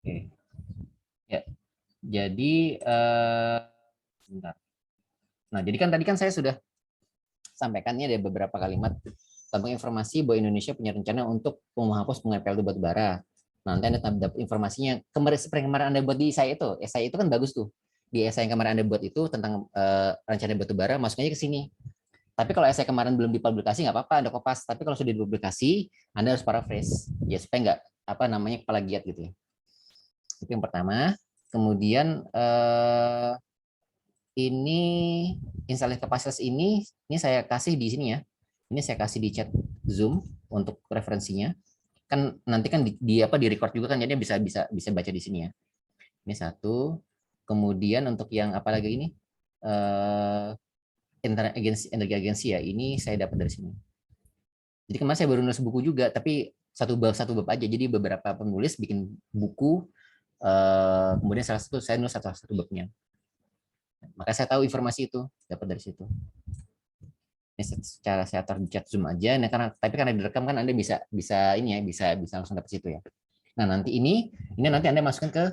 Oke. Ya, jadi bentar. Nah, jadi kan tadi kan saya sudah sampaikan ini ada beberapa kalimat tentang informasi bahwa Indonesia punya rencana untuk menghapus pengguna PLTU batubara. Nah, nanti Anda dapat informasinya. Kemarin seperti kemarin Anda buat di esai itu kan bagus tuh. Di esai yang kemarin Anda buat itu tentang rencana batubara, masuk aja ke sini. Tapi kalau esai kemarin belum dipublikasi nggak apa-apa, Anda kopas. Tapi kalau sudah dipublikasi, Anda harus paraphrase. Ya supaya nggak apa namanya kepala giat gitu ya. Itu yang pertama. Kemudian ini instalasi kapasitas ini saya kasih di sini ya. Ini saya kasih di chat Zoom untuk referensinya. Kan nanti kan di apa di record juga kan jadi bisa bisa bisa baca di sini ya. Ini satu. Kemudian untuk yang apa lagi ini energi agensi ya. Ini saya dapat dari sini. Jadi kemarin saya baru nulis buku juga, tapi satu bab aja. Jadi beberapa penulis bikin buku, kemudian salah satu saya nulis satu babnya. Maka saya tahu informasi itu dapat dari situ. Ini secara saya taruh di chat Zoom aja. Nah, karena direkam kan Anda bisa bisa ini ya, bisa langsung dapat situ ya. Nah, ini nanti Anda masukkan ke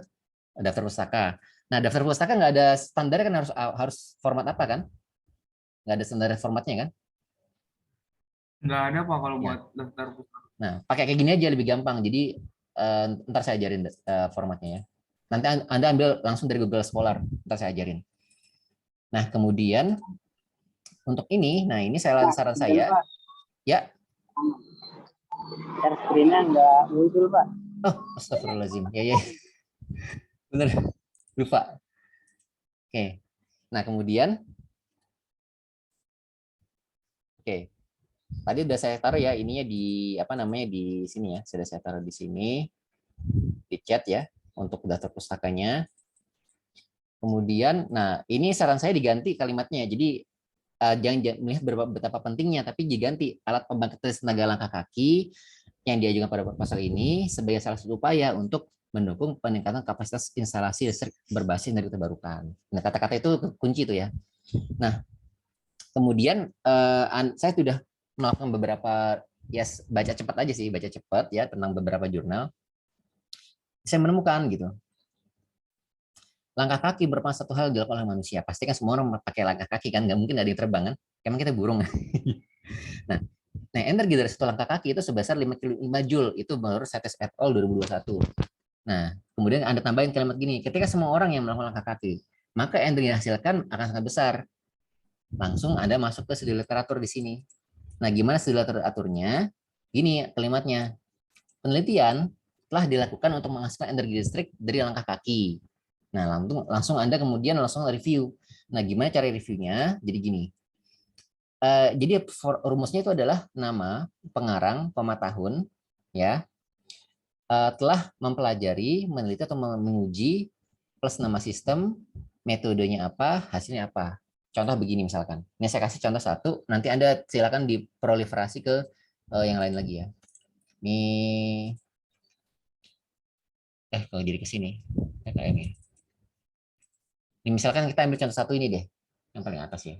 daftar pustaka. Nah, daftar pustaka nggak ada standar kan harus format apa kan? Nggak ada standar formatnya kan? Nggak ada Pak kalau buat Ya. daftar pustaka. Nah, pakai kayak gini aja lebih gampang. Jadi ntar saya ajarin formatnya ya. Nanti Anda ambil langsung dari Google Scholar. Ntar saya ajarin. Nah, kemudian untuk ini, nah ini saran saya, Pak. ya. Share screen-nya nggak muncul, Pak. Oh, astagfirullahaladzim. Ya, ya. Bener. Lupa. Oke. Nah, kemudian, oke. Tadi udah saya taruh ya, ininya di, apa namanya, di sini ya. Sudah saya taruh di sini, di chat ya, untuk daftar pustakanya. Kemudian, nah ini saran saya diganti kalimatnya. Jadi jangan melihat betapa pentingnya, tapi diganti alat pembangkit tenaga langkah kaki yang diajukan pada pasal ini sebagai salah satu upaya untuk mendukung peningkatan kapasitas instalasi listrik berbasis energi terbarukan. Nah, kata-kata itu kunci itu ya. Nah, kemudian saya sudah melakukan beberapa ya baca cepat aja sih, baca cepat ya tentang beberapa jurnal. Saya menemukan gitu langkah kaki merupakan satu hal yang dilakukan oleh manusia. Pasti kan semua orang pakai langkah kaki kan, nggak mungkin ada yang terbang kan? Emang kita burung. Nah, energi dari satu langkah kaki itu sebesar 5 Joule itu menurut Satis et al. 2021. Nah, kemudian Anda tambahin kalimat gini, ketika semua orang yang melakukan langkah kaki, maka energi yang dihasilkan akan sangat besar. Langsung Anda masuk ke studi literatur di sini. Nah, gimana studi literaturnya? Gini kalimatnya, penelitian telah dilakukan untuk menghasilkan energi listrik dari langkah kaki. Nah, langsung Anda kemudian langsung review. Nah, gimana cara reviewnya? Jadi gini, jadi rumusnya itu adalah nama, pengarang, tahun, ya, telah mempelajari, meneliti atau menguji plus nama sistem, metodenya apa, hasilnya apa. Contoh begini misalkan. Ini saya kasih contoh satu, nanti Anda silakan diproliferasi ke yang lain lagi ya. Ini kalau jadi ke sini. Kayak ini. Ini misalkan kita ambil contoh satu ini deh, yang paling atas ya.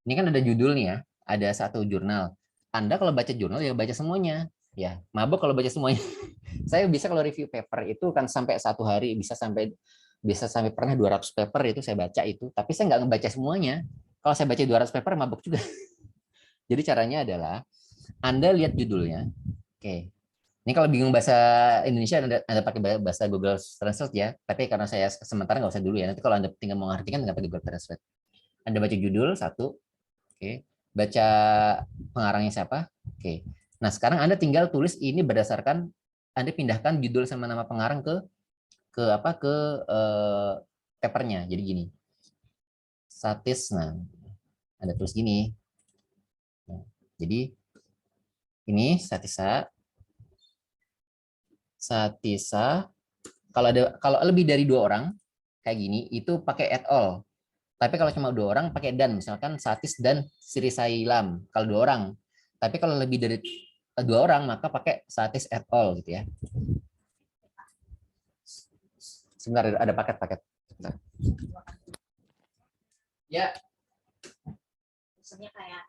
Ini kan ada judulnya, ya, ada satu jurnal. Anda kalau baca jurnal ya baca semuanya. Ya, mabok kalau baca semuanya. Saya bisa kalau review paper itu kan sampai 1 hari bisa sampai pernah 200 paper itu saya baca itu. Tapi saya nggak ngebaca semuanya. Kalau saya baca 200 paper mabok juga. Jadi caranya adalah Anda lihat judulnya. Oke. Ini kalau bingung bahasa Indonesia Anda pakai bahasa Google Translate ya. Tapi karena saya sementara nggak usah dulu ya. Nanti kalau Anda tinggal mau ngartikan nggak pakai Google Translate. Anda baca judul satu, oke. Baca pengarangnya siapa, oke. Nah sekarang Anda tinggal tulis ini berdasarkan Anda pindahkan judul sama nama pengarang ke apa ke papernya. Jadi gini, Satis, nah Anda tulis gini. Nah, jadi ini Satisa. Kalau lebih dari 2 orang kayak gini itu pakai et al. Tapi kalau cuma 2 orang pakai dan, misalkan Satis dan Sirisailam kalau 2 orang. Tapi kalau lebih dari 2 orang maka pakai Satis et al gitu ya. Sebentar ada paket-paket. Ya. Maksudnya kayak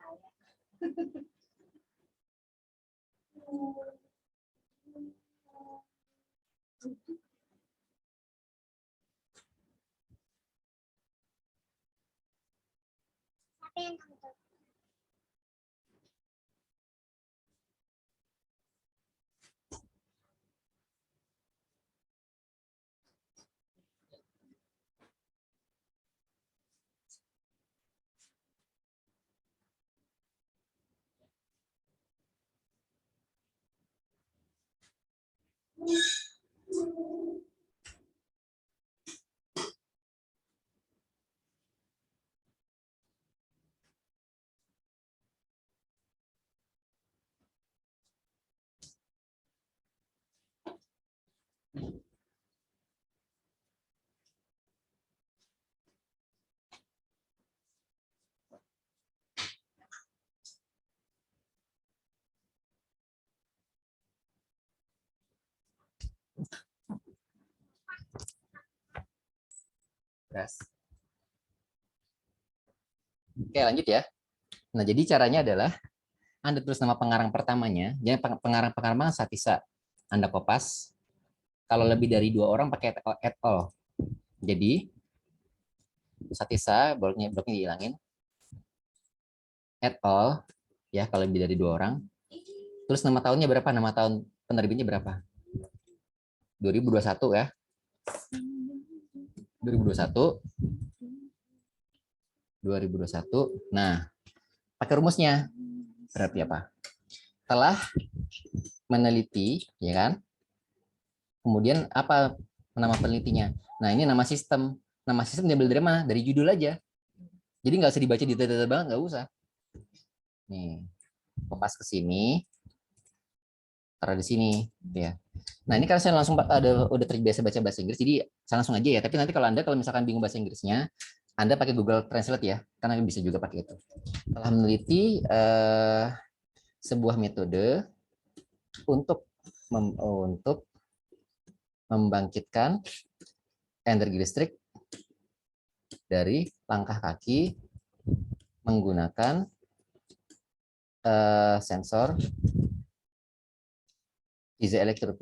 Beras. Oke, lanjut ya. Nah, jadi caranya adalah Anda tulis nama pengarang pertamanya, jadi pengarang Satisa. Anda kopas. Kalau lebih dari 2 orang pakai at all. Jadi Satisa bloknya dihilangin. At all ya kalau lebih dari 2 orang. Terus nama tahunnya berapa? Nama tahun penerbitnya berapa? 2021 ya. 2021. Nah, pakai rumusnya berarti apa? Telah meneliti, ya kan? Kemudian apa nama penelitinya? Nah, ini nama sistem. Nama sistem diambil dari mana? Dari judul aja. Jadi nggak usah dibaca detail-detail banget, nggak usah. Nih, kopas ke sini, taruh di sini, ya. Nah, ini karena saya langsung udah terbiasa baca bahasa Inggris, jadi saya langsung aja ya. Tapi nanti kalau misalkan bingung bahasa Inggrisnya, Anda pakai Google Translate ya, karena bisa juga pakai itu. Telah meneliti sebuah metode untuk membangkitkan energi listrik dari langkah kaki menggunakan sensor piezoelektrik.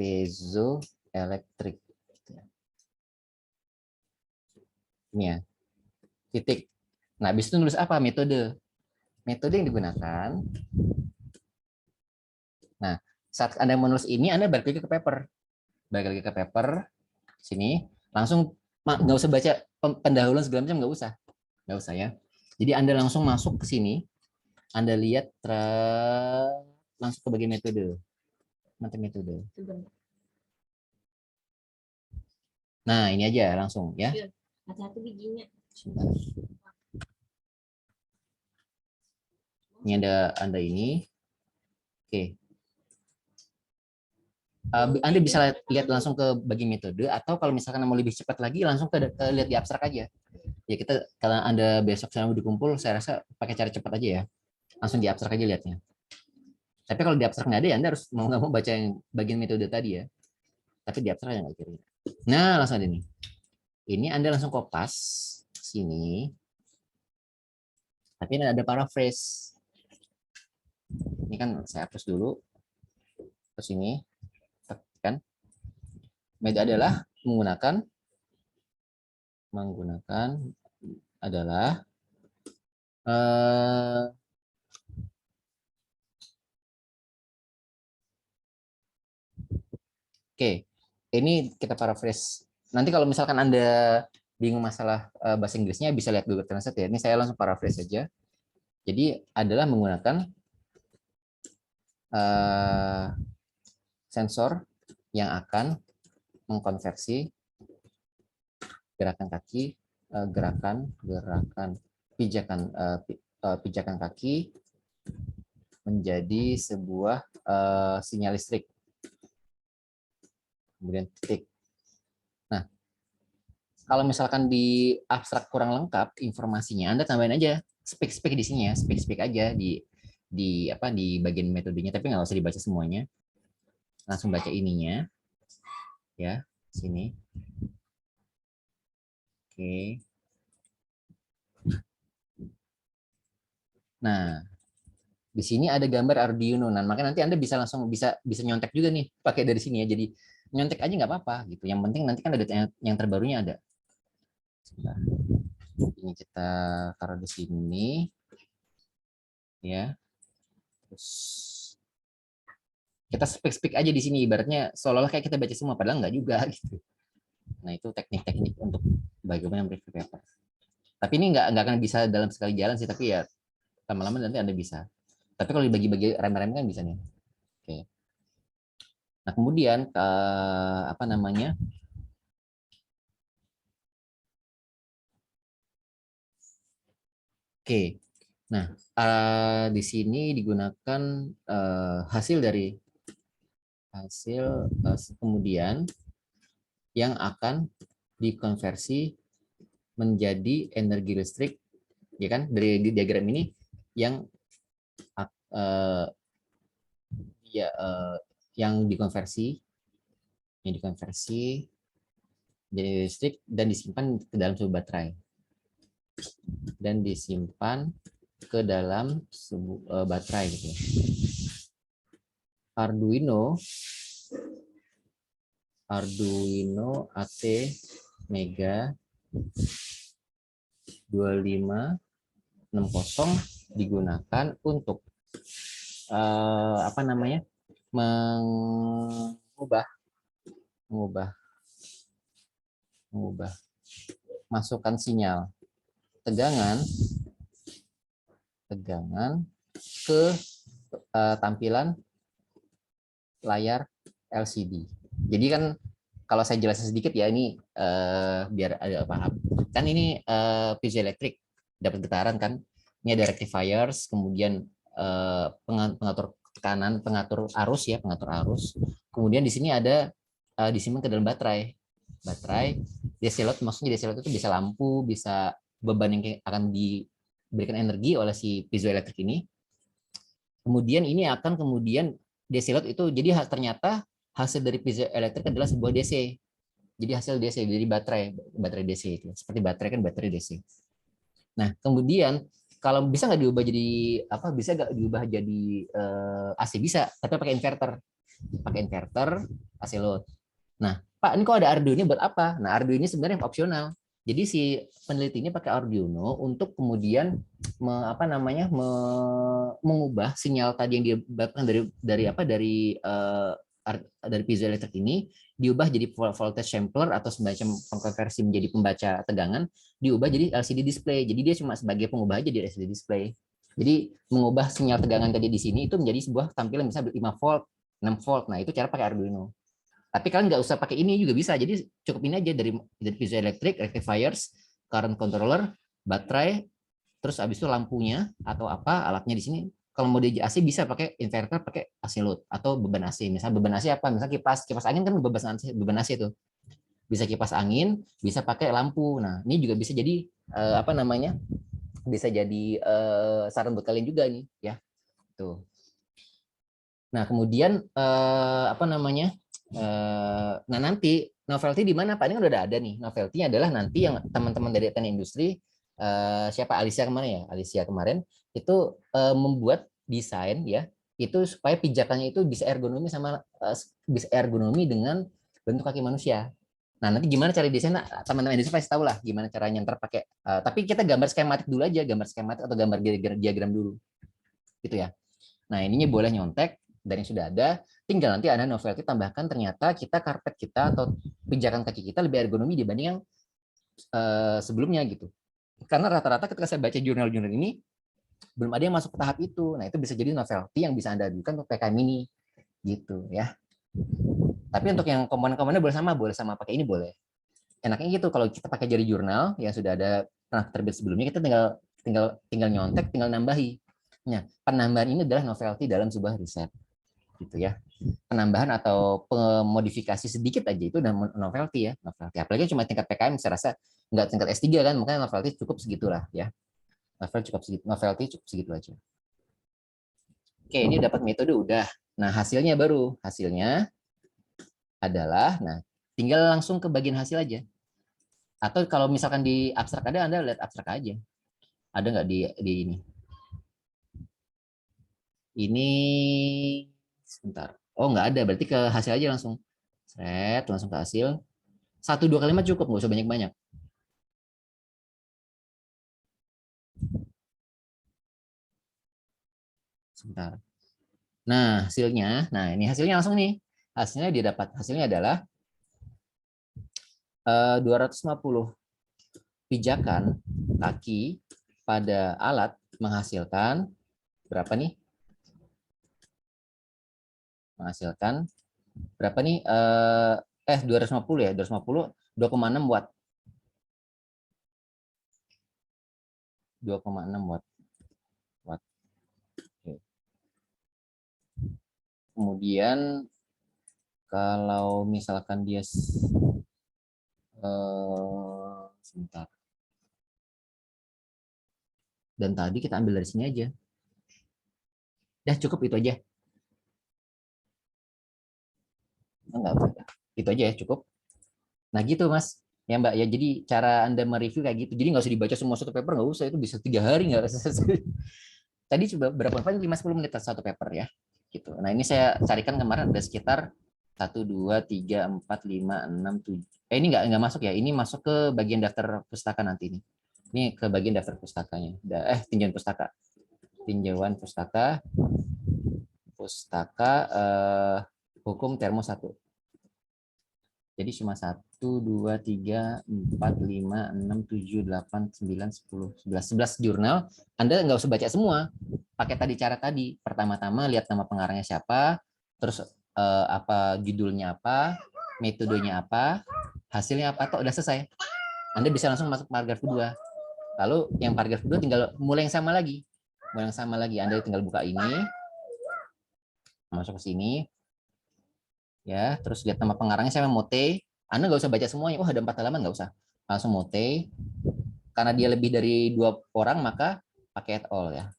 Ini ya, titik. Nah, habis itu nulis apa? Metode yang digunakan. Nah, saat Anda menulis ini, Anda balik lagi ke paper, sini, langsung nggak usah baca pendahuluan segala macam, nggak usah ya. Jadi Anda langsung masuk ke sini, Anda lihat langsung ke bagian metode. Nah, ini aja langsung ya. Hati-hati bijinya. Sebentar. Ini Anda ini. Oke. Anda bisa lihat langsung ke bagian metode, atau kalau misalkan mau lebih cepat lagi langsung lihat di abstrak aja. Ya kita, kalau Anda besok sama dikumpul, saya rasa pakai cara cepat aja ya. Langsung di abstrak aja lihatnya. Tapi kalau di abstrak nggak ada ya Anda harus mau nggak mau baca yang bagian metode tadi ya. Tapi di abstrak nggak kira. Nah, langsung ada nih. Ini Anda langsung kopas sini. Tapi ini ada paraphrase. Ini kan saya hapus dulu. Terus ini kan metode adalah menggunakan adalah oke, ini kita paraphrase. Nanti kalau misalkan Anda bingung masalah bahasa Inggrisnya, bisa lihat Google Translate ya. Ini saya langsung paraphrase saja. Jadi adalah menggunakan sensor yang akan mengkonversi gerakan kaki, pijakan kaki menjadi sebuah sinyal listrik. Kemudian titik. Nah, kalau misalkan di abstrak kurang lengkap informasinya, Anda tambahin aja spek di sini ya, spek aja di bagian metodenya, tapi nggak usah dibaca semuanya. Langsung baca ininya, ya, sini. Oke. Nah, di sini ada gambar Arduino. Nah, makanya nanti Anda bisa langsung bisa nyontek juga nih pakai dari sini ya. Jadi nyontek aja nggak apa-apa gitu. Yang penting nanti kan ada yang terbarunya ada. Sebentar. Ini kita taruh di sini ya. Terus kita speak aja di sini, ibaratnya seolah-olah kayak kita baca semua, padahal nggak juga gitu. Nah itu teknik-teknik untuk bagaimana review paper. Tapi ini nggak akan bisa dalam sekali jalan sih, tapi ya lama-lama nanti Anda bisa. Tapi kalau dibagi-bagi rem-rem kan bisa nih. Oke. Nah kemudian apa namanya? Oke. Nah di sini digunakan hasil kemudian yang akan dikonversi menjadi energi listrik, ya kan? Dari diagram ini yang uh, ya yang dikonversi jadi listrik dan disimpan ke dalam sebuah baterai baterai gitu ya. Arduino AT Mega 2560 digunakan untuk apa namanya? mengubah masukan sinyal tegangan ke tampilan layar LCD. Jadi kan kalau saya jelasin sedikit ya ini biar ada paham. Kan ini piezoelektrik dapat getaran kan. Ini ada rectifiers, kemudian pengatur tekanan, pengatur arus. Kemudian di sini ada disimpan ke dalam baterai. DC load, maksudnya DC load itu bisa lampu, bisa beban yang akan diberikan energi oleh si piezoelektrik ini. Kemudian ini akan DC load itu jadi ternyata hasil dari piezoelektrik adalah sebuah DC. Jadi hasil DC dari baterai DC itu. Seperti baterai kan baterai DC. Nah, kemudian kalau bisa nggak diubah jadi apa? Bisa nggak diubah jadi AC bisa, tapi pakai inverter. AC load. Nah, Pak, ini kok ada Arduino buat apa? Nah, Arduino ini sebenarnya opsional. Jadi si peneliti ini pakai Arduino untuk kemudian mengubah sinyal tadi yang didapatkan dari piezoelektrik ini diubah jadi voltage sampler atau semacam pengkonversi menjadi pembaca tegangan, diubah jadi LCD display. Jadi dia cuma sebagai pengubah aja di LCD display. Jadi mengubah sinyal tegangan tadi di sini itu menjadi sebuah tampilan misalnya 5 volt, 6 volt. Nah, itu cara pakai Arduino. Tapi kalian nggak usah pakai ini juga bisa. Jadi cukup ini aja dari piezoelectric, rectifiers, current controller, baterai, terus habis itu lampunya atau apa alatnya di sini. Kalau mau di AC bisa pakai inverter, pakai AC load atau beban AC. Misalnya beban AC apa? Misalnya kipas angin kan beban AC itu. Bisa kipas angin, bisa pakai lampu. Nah, ini juga bisa jadi apa namanya? Bisa jadi saran buat kalian juga nih, ya. Tuh. Nah, kemudian apa namanya? Nah, nanti novelty di mana Pak? Ini kan udah ada nih. Novelty adalah nanti yang teman-teman dari teknik industri siapa Alicia kemarin itu membuat desain ya itu supaya pijakannya itu bisa ergonomi dengan bentuk kaki manusia. Nah, nanti gimana cara desain teman-teman industri pasti tahu lah gimana caranya ntar pakai tapi kita gambar skematik dulu aja, gambar skematik atau gambar diagram dulu. Gitu ya. Nah, ininya boleh nyontek dari yang sudah ada, tinggal nanti ada novelty tambahkan ternyata karpet kita atau pijakan kaki kita lebih ergonomi dibanding yang sebelumnya gitu. Karena rata-rata ketika saya baca jurnal-jurnal ini belum ada yang masuk ke tahap itu. Nah, itu bisa jadi novelty yang bisa Anda ajukan untuk PK mini gitu ya. Tapi untuk yang komponen-komponennya boleh sama pakai ini boleh. Enaknya gitu kalau kita pakai jari jurnal yang sudah ada pernah terbit sebelumnya, kita tinggal nyontek, tinggal nambahi. Nah, penambahan ini adalah novelty dalam sebuah riset gitu ya. Penambahan atau pemodifikasi sedikit aja itu udah novelty ya, novelty. Apalagi cuma tingkat PKM, saya rasa nggak tingkat S3 kan, makanya novelty cukup segitulah ya. Novelty cukup segitu aja. Oke, ini dapat metode udah. Nah, hasilnya adalah tinggal langsung ke bagian hasil aja. Atau kalau misalkan di abstrak ada, Anda lihat abstrak aja. Ada nggak di ini? Ini sebentar. Oh, nggak ada. Berarti ke hasil aja langsung. Seret, langsung ke hasil. 1-2 kalimat cukup, nggak usah banyak-banyak. Sebentar. Nah, hasilnya, nah ini hasilnya langsung nih. Hasilnya dia dapat, hasilnya adalah 250 pijakan kaki pada alat menghasilkan berapa nih? Menghasilkan berapa nih? 250 ya, 250 2,6 watt. 2,6 watt. Oke. Kemudian kalau misalkan dia sebentar. Dan tadi kita ambil dari sini aja. Dah cukup itu aja. Enggak, itu aja ya cukup. Nah gitu Mas. Ya Mbak ya, jadi cara Anda mereview kayak gitu. Jadi nggak usah dibaca semua satu paper, nggak usah, itu bisa 3 hari nggak selesai. Tadi coba berapa paling 5-10 menit satu paper ya. Gitu. Nah ini saya carikan kemarin ada sekitar 1, 2, 3, 4, 5, 6, 7. Ini nggak masuk ya. Ini masuk ke bagian daftar pustaka nanti nih. Ini ke bagian daftar pustakanya. Tinjauan pustaka. Tinjauan pustaka. Hukum termo 1. Jadi cuma 1, 2, 3, 4, 5, 6, 7, 8, 9, 10, 11 jurnal. Anda nggak usah baca semua. Pakai tadi cara tadi. Pertama-tama lihat nama pengarangnya siapa, terus apa judulnya apa, metodenya apa, hasilnya apa, atau udah selesai. Anda bisa langsung masuk paragraf kedua. Lalu yang paragraf kedua tinggal mulai yang sama lagi. Mulai yang sama lagi. Anda tinggal buka ini, masuk ke sini. Ya, terus lihat nama pengarangnya saya Mote. Anda nggak usah baca semuanya. Oh, ada 4 halaman, nggak usah. Langsung Mote. Karena dia lebih dari 2 orang, maka pakai et al ya.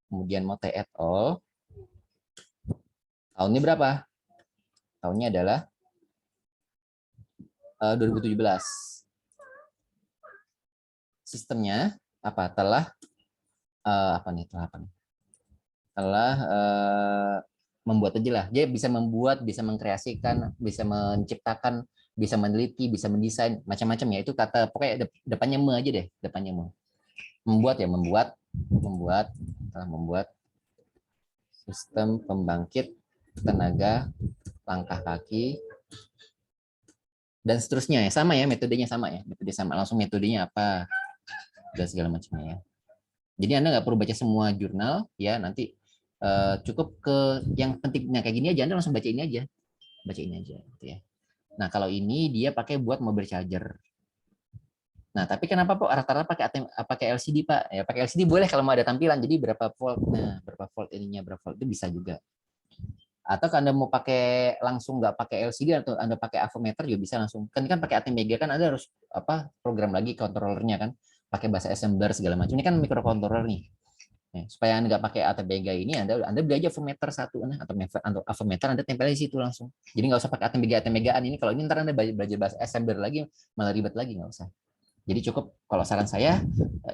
Kemudian Mote et al. Tahunnya berapa? Tahunnya adalah 2017. Sistemnya apa? Telah membuat aja lah. Dia bisa membuat, bisa mengkreasikan, bisa menciptakan, bisa meneliti, bisa mendesain, macam-macam ya. Itu kata pokoknya depannya me aja deh, depannya me. Membuat ya, membuat sistem pembangkit tenaga langkah kaki dan seterusnya ya, sama ya, metodenya sama ya. Metode sama, langsung metodenya apa dan segala macamnya ya. Jadi Anda nggak perlu baca semua jurnal ya, nanti cukup ke yang pentingnya kayak gini aja, Anda langsung baca ini aja gitu ya. Nah kalau ini dia pakai buat mobil charger. Nah tapi kenapa Pak rata-rata pakai LCD Pak? Ya pakai LCD boleh kalau mau ada tampilan. Jadi berapa volt, nah berapa volt ininya, berapa volt itu bisa juga. Atau kalau Anda mau pakai langsung nggak pakai LCD atau Anda pakai avometer juga bisa langsung. Kan pakai ATmega kan Anda harus program lagi controllernya kan, pakai bahasa assembler segala macam. Ini kan microcontroller nih. Nah, supaya Anda nggak pakai ATmega ini, Anda beli aja avometer satu, atau avometer Anda tempel di situ langsung. Jadi nggak usah pakai ATmegaan ini. Kalau ini ntar Anda belajar bahasa assembler lagi, malah ribet lagi, nggak usah. Jadi cukup kalau saran saya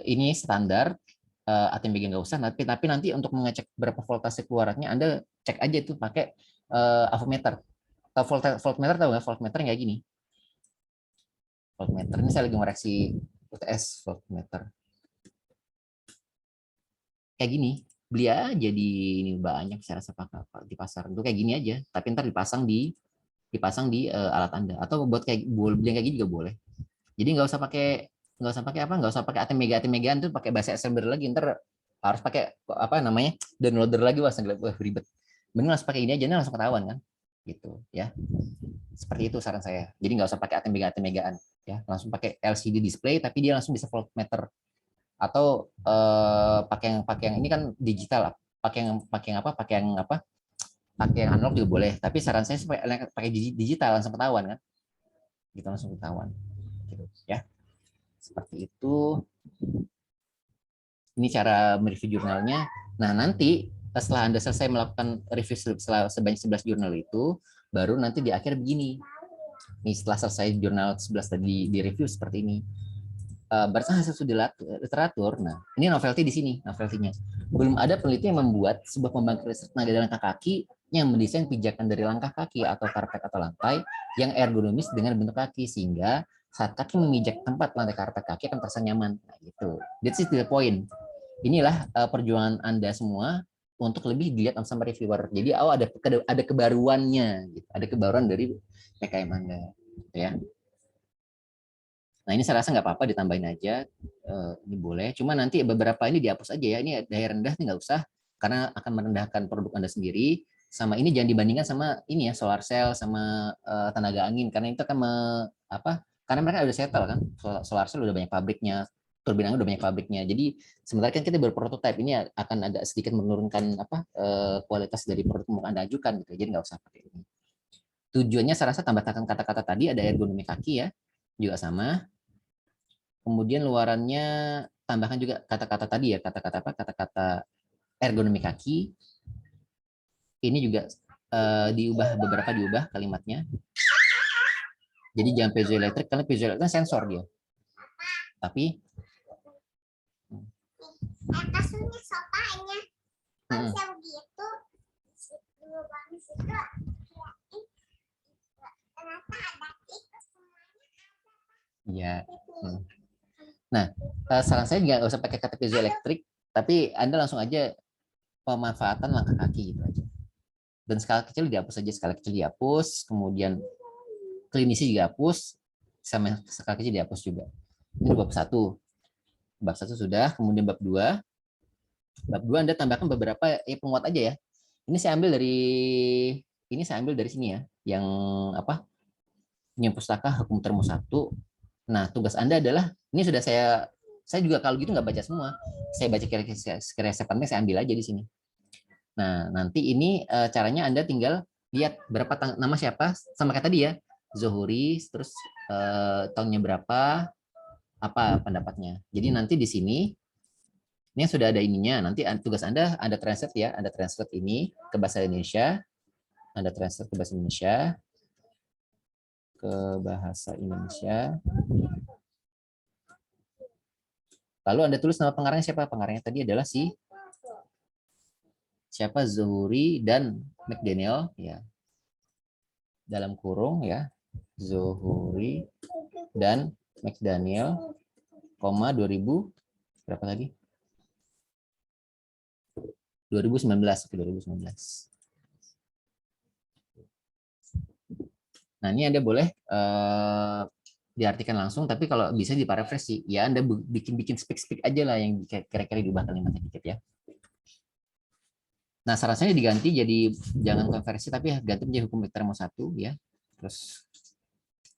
ini standar, ATmega nggak usah. Tapi nanti untuk mengecek berapa voltase keluarannya, Anda cek aja itu pakai avometer. Voltmeter tahu nggak? Voltmeter kayak gini. Voltmeter ini saya lagi ngoreksi UTS voltmeter. Kayak gini, beli aja di ini banyak saya rasa di pasar itu kayak gini aja, tapi ntar dipasang di alat Anda, atau buat beli kayak gini juga boleh. Jadi nggak usah pakai ATmegaan tuh pakai bahasa assembler lagi, ntar harus pakai downloader lagi, wah ribet. Mending langsung pakai ini aja, langsung ketahuan kan, gitu ya. Seperti itu saran saya. Jadi nggak usah pakai ATmegaan ya, langsung pakai LCD display tapi dia langsung bisa voltmeter. Atau pakai yang ini kan digital lah, pakai yang analog juga boleh, tapi saran saya pakai digital langsung ketahuan kan, gitu, langsung ketahuan gitu ya. Seperti itu. Ini cara mereview jurnalnya. Nah nanti setelah Anda selesai melakukan review sebanyak 11 jurnal itu, baru nanti di akhir begini nih, setelah selesai jurnal 11 tadi di review seperti ini. berdasarkan hasil studi literatur, nah ini novelty di sini, novelty-nya. Belum ada peneliti yang membuat sebuah pembangkit listrik tenaga dari langkah kaki yang mendesain pijakan dari langkah kaki atau karpet atau lantai yang ergonomis dengan bentuk kaki sehingga saat kaki memijak tempat lantai karpet kaki akan terasa nyaman. Nah, gitu. That's the point. Inilah perjuangan Anda semua untuk lebih dilihat sama reviewer. Jadi ada kebaruannya, gitu. Ada kebaruan dari PKM Anda, gitu ya. Nah ini saya rasa nggak apa-apa ditambahin aja, ini boleh. Cuma nanti beberapa ini dihapus aja ya. Ini daya rendah nih nggak usah karena akan merendahkan produk Anda sendiri. Sama ini jangan dibandingkan sama ini ya solar cell sama tenaga angin karena itu akan apa? Karena mereka udah settle kan. Solar cell udah banyak pabriknya, turbin angin udah banyak pabriknya. Jadi sementara kan kita berprototipe ini akan agak sedikit menurunkan apa kualitas dari produk yang Anda ajukan gitu. Jadi nggak usah pakai ini. Tujuannya saya rasa tambahkan kata-kata tadi ada ergonomi kaki ya juga sama. Kemudian luarannya tambahkan juga kata-kata tadi ya, kata-kata apa? Kata-kata ergonomi kaki. Ini juga beberapa diubah kalimatnya. Jadi jangan piezoelektrik karena piezoelektrik sensor dia. Tapi kasusnya sopanya hmm, bisa begitu dua bagus itu ternyata ada itu semuanya ya. Nah, saran saya nggak usah pakai kata piezoelektrik, tapi Anda langsung aja pemanfaatan langkah kaki gitu aja. Dan skala kecil dihapus aja, skala kecil dihapus, kemudian klinisi dihapus, sama skala kecil dihapus juga. Ini bab 1. Bab 1 sudah, kemudian bab 2. Bab 2 Anda tambahkan beberapa penguat aja ya. Ini saya ambil dari sini ya, yang apa? Punya pustaka hukum termo 1. Nah, tugas Anda adalah ini sudah saya juga kalau gitu nggak baca semua. Saya baca kira-kira saya ambil aja di sini. Nah, nanti ini caranya Anda tinggal lihat berapa nama siapa sama kayak tadi ya. Zohri, terus tahunnya berapa, apa pendapatnya. Jadi nanti di sini ini sudah ada ininya. Nanti tugas Anda ada translate ya, ada translate ini ke bahasa Indonesia, Anda translate ke bahasa Indonesia, Lalu Anda tulis nama pengarangnya siapa? Pengarangnya tadi adalah siapa Zuhuri dan McDaniel ya. Dalam kurung ya. Zuhuri dan McDaniel, 2000 berapa tadi? 2019. Nah, ini Anda boleh diartikan langsung, tapi kalau bisa diparafrasi, ya Anda bikin spek-spek aja lah yang kira-kira diubah kalimatnya dikit ya. Nah, saran saya diganti jadi jangan konversi, tapi ganti menjadi hukum termo 1 ya. Terus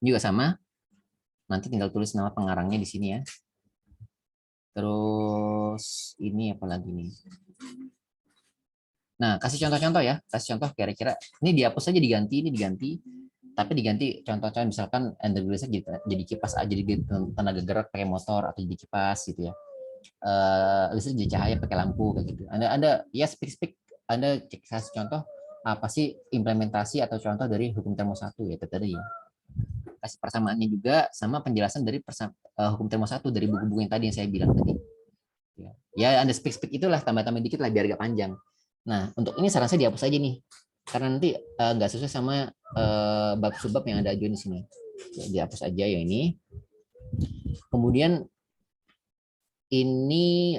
juga sama, nanti tinggal tulis nama pengarangnya di sini ya. Terus ini apa lagi nih? Nah, kasih contoh-contoh ya, kasih contoh kira-kira. Ini dihapus aja diganti, ini diganti. Tapi diganti contoh-contoh misalkan Anda tulisnya jadi kipas aja, jadi tenaga gerak pakai motor atau jadi kipas gitu ya. Listrik jadi cahaya pakai lampu kayak gitu. Anda ya speak Anda kasih contoh apa sih implementasi atau contoh dari hukum termo 1 ya tadi ya. Kasih persamaannya juga sama penjelasan dari hukum termo 1 dari buku-buku yang tadi yang saya bilang tadi. Ya Anda speak itulah tambah-tambah dikit lah biar agak panjang. Nah, untuk ini saran saya dihapus aja nih. Karena nanti nggak sesuai sama bab subbab yang ada ajuin di sini. Dihapus aja ya ini. Kemudian ini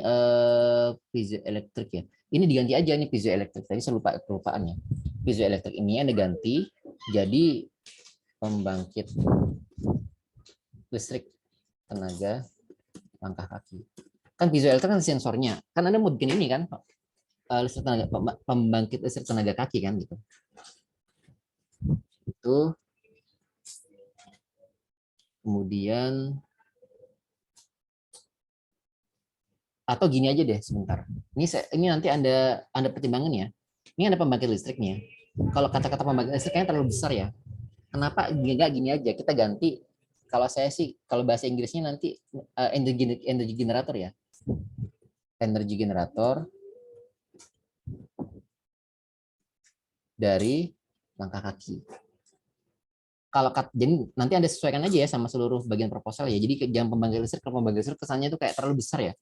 piezoelektrik ya. Ini diganti aja nih piezoelektrik. Tadi saya lupa kelupaannya. Piezoelektrik ini Anda ganti jadi pembangkit listrik tenaga langkah kaki. Kan piezoelektrik kan sensornya. Kan Anda mau bikin ini kan, listrik tenaga pembangkit listrik tenaga kaki kan gitu. Itu. Kemudian atau gini aja deh sebentar. Ini nanti Anda pertimbangan ya. Ini ada pembangkit listriknya. Kalau kata-kata pembangkit listriknya terlalu besar ya. Kenapa enggak gini aja? Kita ganti. Kalau saya sih kalau bahasa Inggrisnya nanti energy generator ya. Energy generator dari langkah kaki. jadi nanti Anda sesuaikan aja ya sama seluruh bagian proposal ya. Jadi jam pembangkit listrik, kalau pembangkit listrik kesannya itu kayak terlalu besar ya.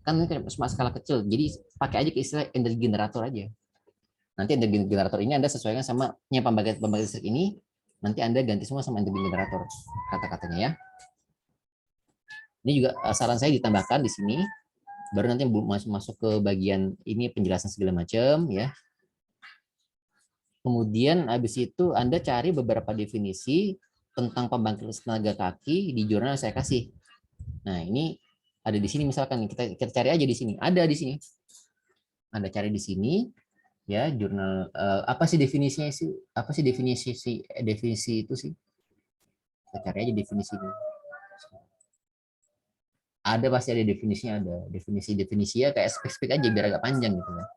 Kan ini cuma skala kecil. Jadi pakai aja ke istilah energi generator aja. Nanti energi generator ini Anda sesuaikan sama pembangkit listrik ini, nanti Anda ganti semua sama energi generator kata-katanya ya. Ini juga saran saya ditambahkan di sini, baru nanti masuk ke bagian ini penjelasan segala macam ya. Kemudian habis itu Anda cari beberapa definisi tentang pembangkit listrik tenaga kaki di jurnal yang saya kasih. Nah, ini ada di sini misalkan kita cari aja di sini. Ada di sini. Anda cari di sini ya jurnal apa sih definisinya sih? Apa sih definisi itu sih? Kita cari aja definisinya. Ada pasti ada definisinya, ada definisi ya kayak spesifik aja biar agak panjang gitu ya.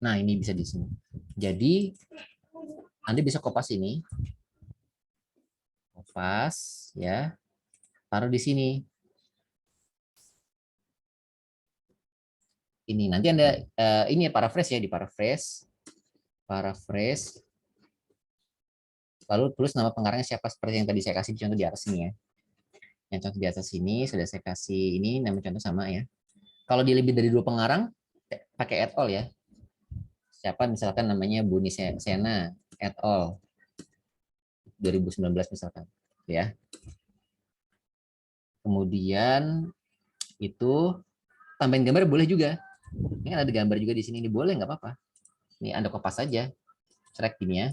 Nah, ini bisa di sini. Jadi Anda bisa kopas ini. Kopas ya. Taruh di sini. Ini nanti Anda ini ya paraphrase ya, di paraphrase. Lalu tulis nama pengarangnya siapa seperti yang tadi saya kasih contoh di atas ini ya. Yang contoh di atas ini sudah saya kasih ini nama contoh sama ya. Kalau dia lebih dari 2 pengarang pakai et al ya. Siapa misalkan namanya Buni Sena et al 2019 misalkan ya. Kemudian itu tambahin gambar boleh juga. Ini ada gambar juga di sini, ini boleh nggak apa-apa. Ini Anda kopas saja, track gini ya,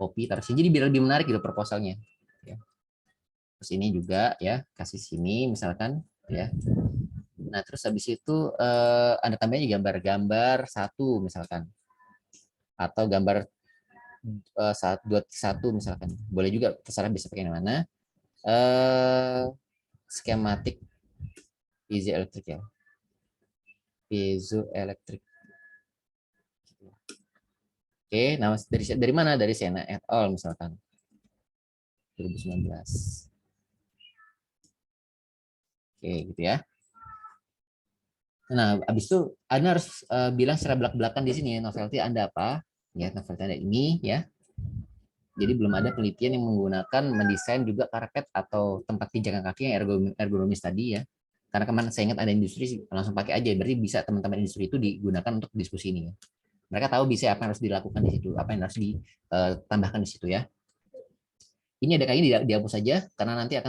copy taruh sini, jadi biar lebih menarik gitu proposalnya. Ya. Terus ini juga ya kasih sini misalkan ya. Nah terus habis itu Anda tambahin gambar-gambar satu misalkan, atau gambar 1 misalkan, boleh juga terserah bisa pakai yang mana. Skematik piezoelektrik ya. Piezoelektrik. Oke, nama dari mana? Dari Sena et al misalkan. 2019. Oke, gitu ya. Nah, habis itu Anda harus bilang secara belak-belakan di sini novelty Anda apa? Ya, novelty Anda ini ya. Jadi belum ada penelitian yang menggunakan mendesain juga karpet atau tempat pijakan kaki yang ergonomis tadi ya. Karena kemarin saya ingat ada industri langsung pakai aja, berarti bisa teman-teman industri itu digunakan untuk diskusi ini ya. Mereka tahu bisa apa yang harus dilakukan di situ, apa yang harus ditambahkan di situ ya. Ini ada kayaknya dihapus saja karena nanti akan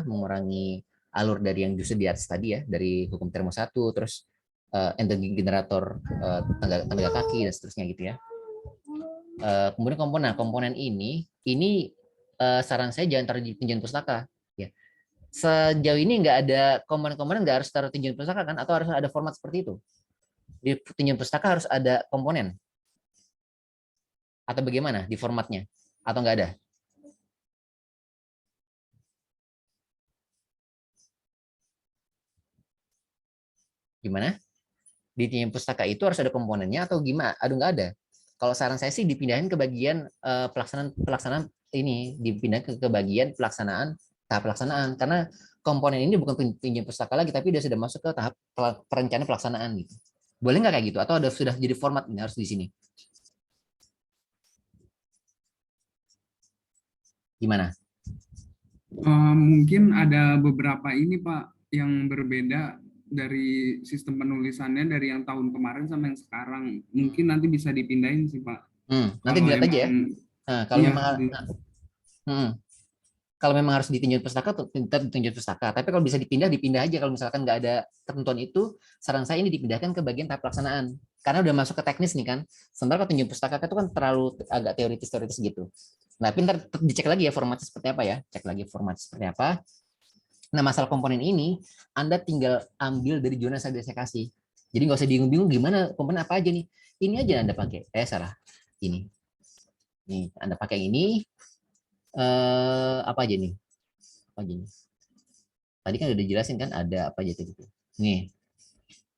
mengurangi alur dari yang justru di atas tadi ya, dari hukum termo 1 terus energi generator tenaga kaki dan seterusnya gitu ya. Kemudian komponen ini saran saya jangan taruh di tinjauan pustaka ya. Sejauh ini nggak ada komponen-komponen, nggak harus taruh tinjauan pustaka kan, atau harus ada format seperti itu di tinjauan pustaka harus ada komponen atau bagaimana di formatnya, atau nggak ada? Gimana? Di tinjauan pustaka itu harus ada komponennya atau gimana? Aduh, nggak ada. Kalau saran saya sih dipindahin ke bagian pelaksanaan ini, dipindahin ke bagian tahap pelaksanaan, karena komponen ini bukan tinjauan pustaka lagi, tapi dia sudah masuk ke tahap perencanaan pelaksanaan gitu. Boleh nggak kayak gitu? Atau sudah jadi format ini harus di sini? Gimana? Mungkin ada beberapa ini Pak yang berbeda dari sistem penulisannya dari yang tahun kemarin sama yang sekarang. Mungkin nanti bisa dipindahin sih Pak. Nanti dilihat aja ya. Nah, kalau iya, memang kalau memang harus ditinjau pustaka, tetap ditinjau pustaka. Tapi kalau bisa dipindah aja. Kalau misalkan nggak ada ketentuan itu, saran saya ini dipindahkan ke bagian tahap pelaksanaan. Karena udah masuk ke teknis nih kan. Sementara kalau tinjau pustaka itu kan terlalu agak teoritis gitu. Nah, pintar dicek lagi ya formatnya seperti apa ya. Cek lagi formatnya seperti apa. Nah, masalah komponen ini, Anda tinggal ambil dari zona yang saya kasih. Jadi nggak usah bingung-bingung gimana komponen apa aja nih. Ini aja Anda pakai. Salah. Ini. Nih, Anda pakai ini. Apa aja nih? Apa aja nih? Tadi kan udah dijelasin kan ada apa aja tadi. Nih,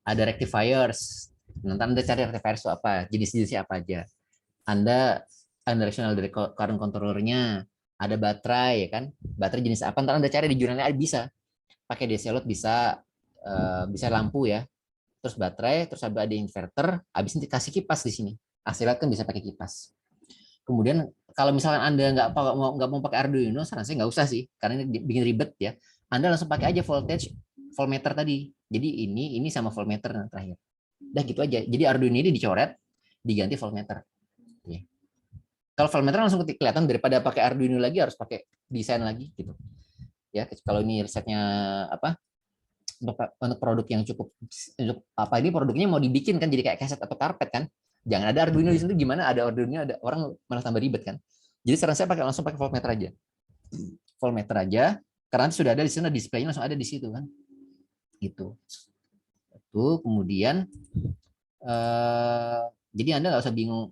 ada rectifiers. Nanti Anda cari rectifiers itu apa, jenis-jenisnya apa aja. Anda directional dari current controllernya, ada baterai ya kan, baterai jenis apa, ntar Anda cari di jurnalnya bisa. Pakai DC load bisa, bisa lampu ya. Terus baterai, terus ada inverter, habis ini kasih kipas di sini. AC light kan bisa pakai kipas. Kemudian kalau misalkan Anda nggak mau pakai Arduino, saran saya nggak usah sih, karena ini bikin ribet ya. Anda langsung pakai aja voltmeter tadi. Jadi ini sama voltmeter terakhir. Udah gitu aja. Jadi Arduino ini dicoret, diganti voltmeter. Ya. Kalau voltmeter langsung kelihatan daripada pakai Arduino lagi harus pakai desain lagi gitu. Ya, kalau ini risetnya apa? Untuk produk yang cukup untuk apa ini produknya mau dibikin kan jadi kayak kaset atau karpet kan. Jangan ada Arduino di situ, gimana ada Arduino ada orang malah tambah ribet kan. Jadi saran saya langsung pakai voltmeter aja. Voltmeter aja karena nanti sudah ada di sana displaynya langsung ada di situ kan. Gitu. Itu kemudian jadi Anda nggak usah bingung.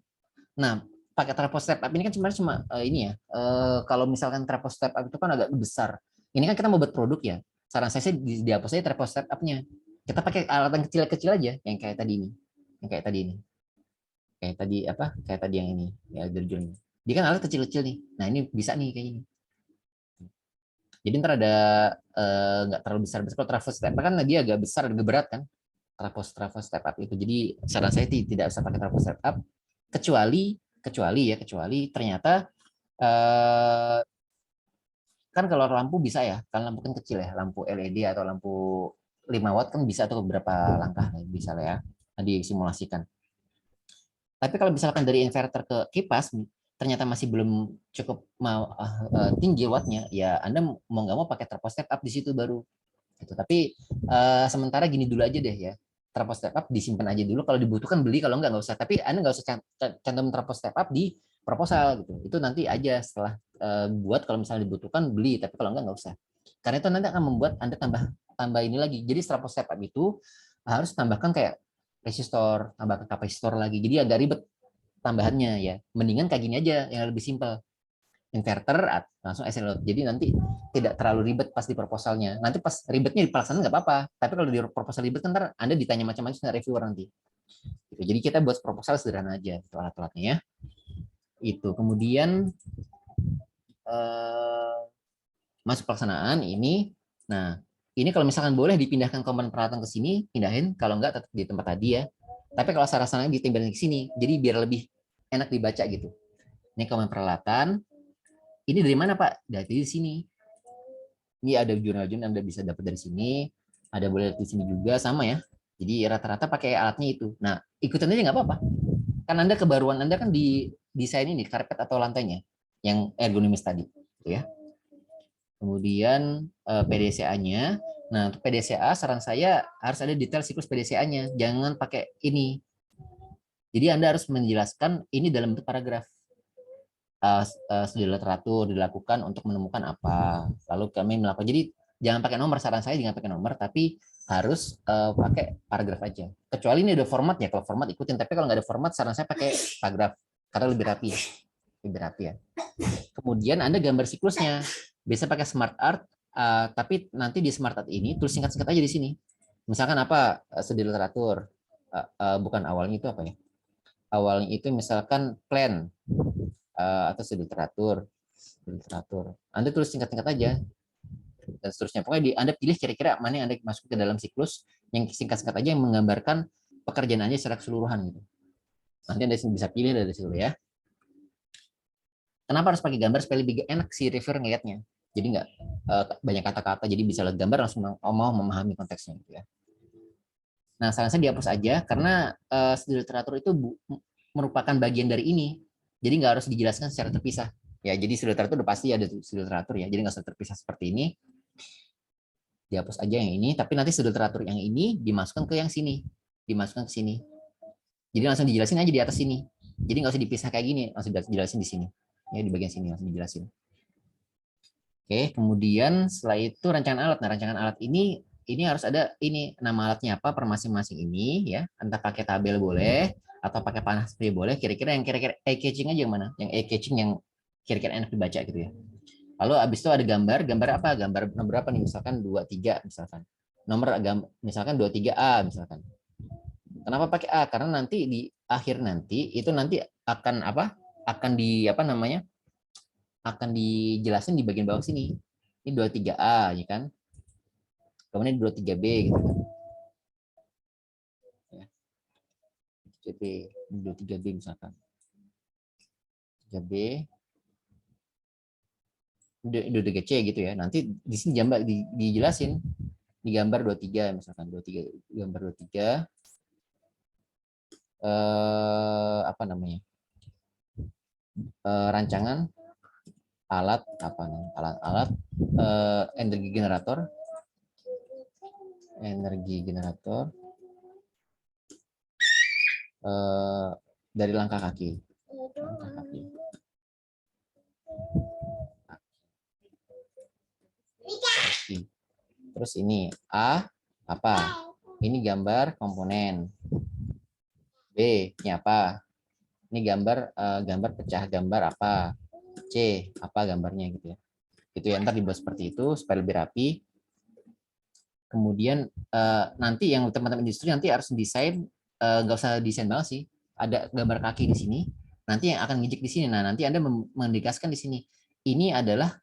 Nah, pakai trafo step up ini kan sebenarnya cuma ini ya. Kalau misalkan trafo step up itu kan agak besar. Ini kan kita mau buat produk ya. Saran saya sih dihapus aja trafo step up-nya. Kita pakai alat yang kecil-kecil aja, yang kayak tadi ini. Yang kayak tadi ini. Kayak tadi apa? Kayak tadi yang ini, ya jurnal. Dia kan alat kecil-kecil nih. Nah, ini bisa nih kayak ini. Jadi ntar ada nggak terlalu besar. Kalau trafo step up kan dia agak besar, agak berat kan. Trafo step up itu. Jadi saran saya tidak usah pakai trafo step up kecuali ternyata kan kalau lampu bisa ya, kan lampu kan kecil ya, lampu LED atau lampu 5 watt kan bisa tuh beberapa langkah bisa lah ya, disimulasikan. Tapi kalau misalkan dari inverter ke kipas ternyata masih belum cukup mau tinggi wattnya, ya Anda mau nggak mau pakai trafo step up di situ baru. Gitu. Tapi sementara gini dulu aja deh ya. Trafo step up disimpan aja dulu, kalau dibutuhkan beli, kalau nggak usah. Tapi Anda nggak usah cantum trafo step up di proposal gitu. Itu nanti aja setelah buat, kalau misalnya dibutuhkan beli, tapi kalau nggak usah. Karena itu nanti akan membuat Anda tambah ini lagi. Jadi trafo step up itu harus tambahkan kayak resistor, tambahkan kapasitor lagi. Jadi agak ribet tambahannya ya. Mendingan kayak gini aja yang lebih simpel. Inverter langsung AC load. Jadi nanti tidak terlalu ribet pas di proposalnya. Nanti pas ribetnya di pelaksanaan nggak apa-apa. Tapi kalau di proposal ribet kan ntar Anda ditanya macam-macam sama reviewer nanti. Gitu. Jadi kita buat proposal sederhana aja itu alat-alatnya ya. Itu kemudian masuk pelaksanaan ini. Nah, ini kalau misalkan boleh dipindahkan komponen peralatan ke sini, pindahin. Kalau nggak tetap di tempat tadi ya. Tapi kalau sarana dipindahin ke sini, jadi biar lebih enak dibaca gitu. Ini komponen peralatan. Ini dari mana Pak? Dari sini. Ini ada jurnal-jurnal Anda bisa dapat dari sini. Ada boleh di sini juga sama ya. Jadi rata-rata pakai alatnya itu. Nah, ikutin aja nggak apa-apa. Kan Anda kebaruan Anda kan di desain ini karpet atau lantainya yang ergonomis tadi, gitu ya. Kemudian PDCA-nya. Nah, untuk PDCA saran saya harus ada detail siklus PDCA-nya. Jangan pakai ini. Jadi Anda harus menjelaskan ini dalam bentuk paragraf. Studi literatur dilakukan untuk menemukan apa. Lalu kami melakukan. Jadi jangan pakai nomor, saran saya jangan pakai nomor, tapi harus pakai paragraf aja. Kecuali ini ada format ya, kalau format ikutin. Tapi kalau nggak ada format, saran saya pakai paragraf karena lebih rapi ya. Lebih rapi ya. Kemudian Anda gambar siklusnya. Bisa pakai smart art, tapi nanti di smart art ini tulis singkat-singkat aja di sini. Misalkan apa studi literatur, bukan awalnya itu apa ya? Awalnya itu misalkan plan. Atau studi literatur. Anda tulis singkat-singkat aja dan seterusnya. Pokoknya Anda pilih kira-kira mana yang Anda masuk ke dalam siklus yang singkat-singkat aja yang menggambarkan pekerjaan Anda secara keseluruhan gitu. Nanti Anda bisa pilih dari situ ya. Kenapa harus pakai gambar supaya lebih enak si reviewer ngeliatnya. Jadi nggak banyak kata-kata, jadi bisa lihat gambar langsung mau memahami konteksnya gitu ya. Nah, saran saya dihapus aja karena studi literatur itu merupakan bagian dari ini. Jadi nggak harus dijelaskan secara terpisah. Ya, jadi studi literatur udah pasti ada studi literatur ya. Jadi nggak usah terpisah seperti ini. Dihapus aja yang ini, tapi nanti studi literatur yang ini dimasukkan ke yang sini. Dimasukkan ke sini. Jadi langsung dijelasin aja di atas sini. Jadi nggak usah dipisah kayak gini, langsung dijelasin di sini. Ya, di bagian sini langsung dijelasin. Oke, kemudian setelah itu rancangan alat. Nah, rancangan alat ini harus ada ini nama alatnya apa per masing-masing ini ya. Entah pakai tabel boleh atau pakai panah spray boleh. Kira-kira yang kira-kira eye-catching aja yang mana? Yang eye-catching yang kira-kira enak dibaca gitu ya. Lalu habis itu ada gambar apa? Gambar nomor berapa nih? Misalkan 23 misalkan. Nomor misalkan 23A misalkan. Kenapa pakai A? Karena nanti di akhir nanti itu nanti akan apa? Akan di apa namanya? Akan dijelasin di bagian bawah sini. Ini 23A, ya kan? Kemudian 23B gitu kan. Ya. 23B misalkan. 3B, 23C gitu ya. Nanti di sini dijelasin di gambar 23 misalkan 23 gambar 23 apa namanya? Rancangan alat apa namanya? Alat-alat energi generator dari langkah kaki. Terus ini A apa? Ini gambar komponen. B ini apa? Ini gambar pecah gambar apa? C apa gambarnya gitu ya. Itu ya, ntar dibuat seperti itu supaya lebih rapi. Kemudian nanti yang teman-teman industri nanti harus desain, nggak usah desain banget sih. Ada gambar kaki di sini. Nanti yang akan ngejek di sini. Nah nanti Anda mendikaskan di sini. Ini adalah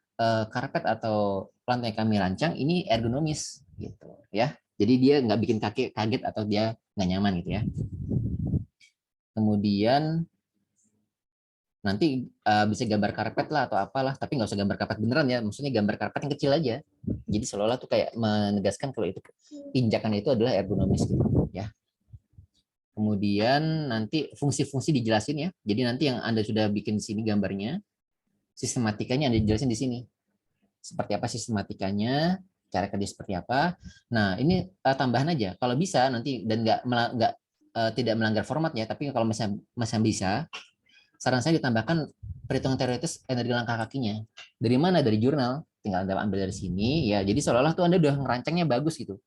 karpet atau lantai kami rancang. Ini ergonomis gitu ya. Jadi dia nggak bikin kaki kaget atau dia nggak nyaman gitu ya. Kemudian nanti bisa gambar karpet lah atau apalah, tapi nggak usah gambar karpet beneran ya, maksudnya gambar karpet yang kecil aja. Jadi seolah-olah tuh kayak menegaskan kalau itu injakan itu adalah ergonomis gitu ya. Kemudian nanti fungsi-fungsi dijelasin ya. Jadi nanti yang Anda sudah bikin di sini gambarnya, sistematikanya Anda jelasin di sini. Seperti apa sistematikanya, cara kerja seperti apa. Nah, ini tambahan aja. Kalau bisa nanti dan tidak melanggar format ya, tapi kalau misalnya masih bisa, saran saya ditambahkan perhitungan teoritis energi langkah kakinya. Dari mana? Dari jurnal. Tinggal Anda ambil dari sini ya. Jadi seolah-olah tuh Anda udah ngerancangnya bagus gitu.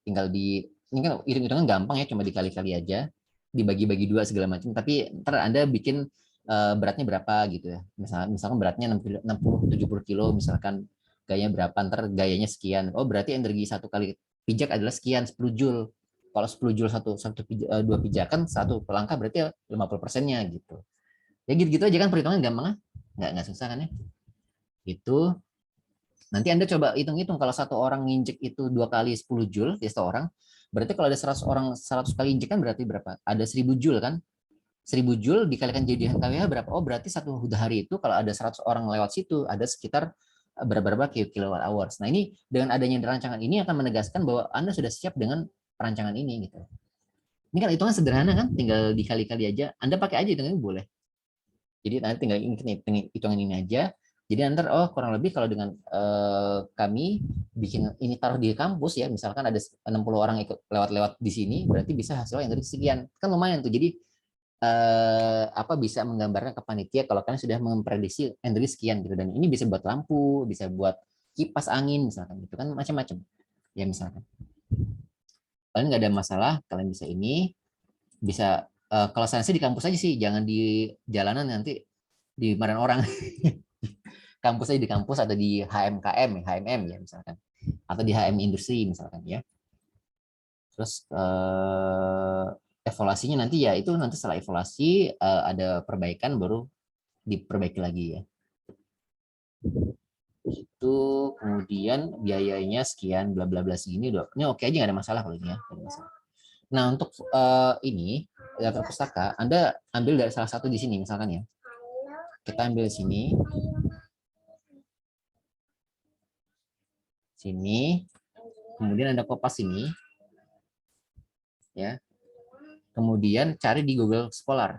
Tinggal ini kan hitung-hitungan gampang ya, cuma dikali-kali aja, dibagi-bagi dua segala macam. Tapi ntar Anda bikin beratnya berapa gitu ya. Misalkan beratnya 60-70 kilo misalkan, gayanya berapa, ntar gayanya sekian. Oh berarti energi satu kali pijak adalah sekian, 10 joule. Kalau 10 joule dua pijakan, satu langkah berarti 50%-nya gitu. Ya gitu-gitu aja kan perhitungan gampang, nggak susah kan ya. Itu nanti Anda coba hitung-hitung kalau satu orang nginjek itu 2 kali 10 joule ya satu orang, berarti kalau ada 100 orang 100 kali injek kan berarti berapa? Ada 1000 joule kan? 1000 joule dikalikan jadi kWh berapa? Oh berarti satu hari itu kalau ada 100 orang lewat situ ada sekitar berapa kilowatt hours. Nah ini dengan adanya rancangan ini akan menegaskan bahwa Anda sudah siap dengan perancangan ini gitu. Ini kan hitungan sederhana kan, tinggal dikali-kali aja. Anda pakai aja hitungannya boleh. Jadi nanti tinggal hitungan ini aja. Jadi nanti kurang lebih kalau dengan kami bikin ini taruh di kampus ya, misalkan ada 60 orang ikut lewat-lewat di sini, berarti bisa hasilnya yang dari sekian. Kan lumayan tuh. Jadi bisa menggambarkan ke panitia kalau kalian sudah memprediksi energi sekian gitu, dan ini bisa buat lampu, bisa buat kipas angin misalkan gitu kan, macam-macam. Ya misalkan. Kalian nggak ada masalah, kalian bisa ini bisa kalau saya sih di kampus aja sih, jangan di jalanan nanti dimarahin orang. Kampus aja di kampus atau di HMM ya misalkan, atau di HM industri misalkan ya. Terus evaluasinya nanti ya itu nanti setelah evaluasi ada perbaikan baru diperbaiki lagi ya. Itu kemudian biayanya sekian bla bla bla segini udah. Ini oke aja, nggak ada masalah kalau ini ya. Nah untuk ini daftar pustaka Anda ambil dari salah satu di sini misalkan ya. Kita ambil di sini. Sini. Kemudian Anda kopas ini. Ya. Kemudian cari di Google Scholar.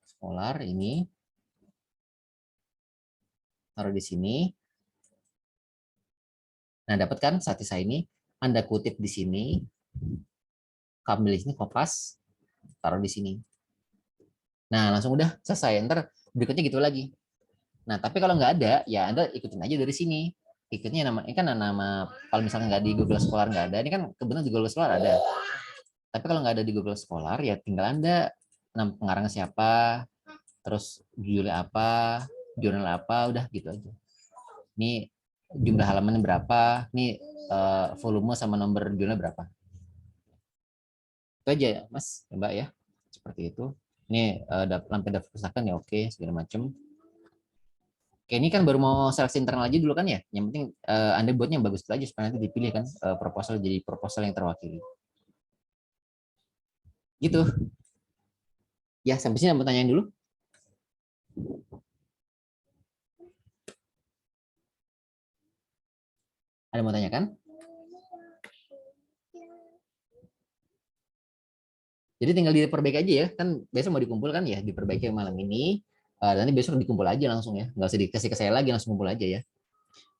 Scholar ini taruh di sini. Nah, dapat kan satisfa ini, Anda kutip di sini, ambil di sini, kopas, taruh di sini. Nah, langsung udah selesai. Ntar berikutnya gitu lagi. Nah, tapi kalau nggak ada, ya Anda ikutin aja dari sini. Ikutnya ini kan nama, kalau misalnya nggak di Google Scholar nggak ada, ini kan kebetulan di Google Scholar ada. Tapi kalau nggak ada di Google Scholar, ya tinggal Anda pengarangnya siapa, terus judulnya apa, jurnal apa, udah gitu aja. Ini jumlah halaman berapa, ini volume sama nomor jurnal berapa. Itu aja ya, Mas, Mbak ya. Seperti itu. Ini sampai daftar pustaka ya oke, segala macam. Oke, ini kan baru mau seleksi internal aja dulu kan ya. Yang penting Anda buatnya yang bagus dulu aja supaya nanti dipilih kan proposal jadi proposal yang terwakili. Gitu. Ya, sampai sini mau tanyain dulu. Ada mau tanyakan? Jadi tinggal diperbaiki aja ya. Kan besok mau dikumpul kan ya, diperbaiki malam ini. Nanti besok dikumpul aja langsung ya. Nggak usah dikasih ke saya lagi, langsung kumpul aja ya.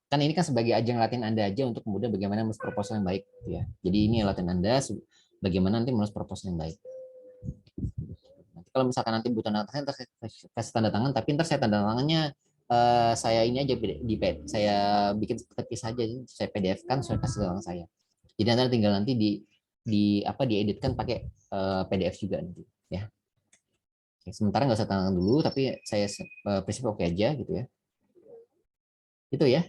Kan ini kan sebagai ajang latihan Anda aja untuk kemudian bagaimana menulis proposal yang baik gitu ya. Jadi ini latihan Anda bagaimana nanti menulis proposal yang baik. Nanti kalau misalkan nanti butuh tanda tangan, saya kasih tanda tangan, tapi ntar saya tanda tangannya saya ini aja saya bikin seperti saja, saya PDF kan, saya kasih tanda tangan saya. Jadi nanti tinggal nanti dieditkan pakai PDF juga nanti ya. Sementara nggak usah tanda tangan dulu, tapi saya prinsip oke aja gitu ya. Itu ya.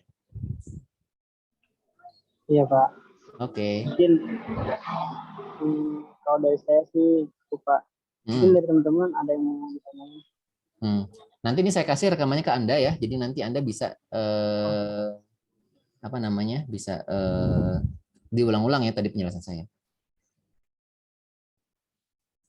Iya Pak. Oke. Mungkin kalau dari saya sih cukup Pak. Mungkin dari teman-teman ada yang mau ditanyain. Nanti ini saya kasih rekamannya ke Anda ya. Jadi nanti Anda bisa bisa diulang-ulang ya tadi penjelasan saya.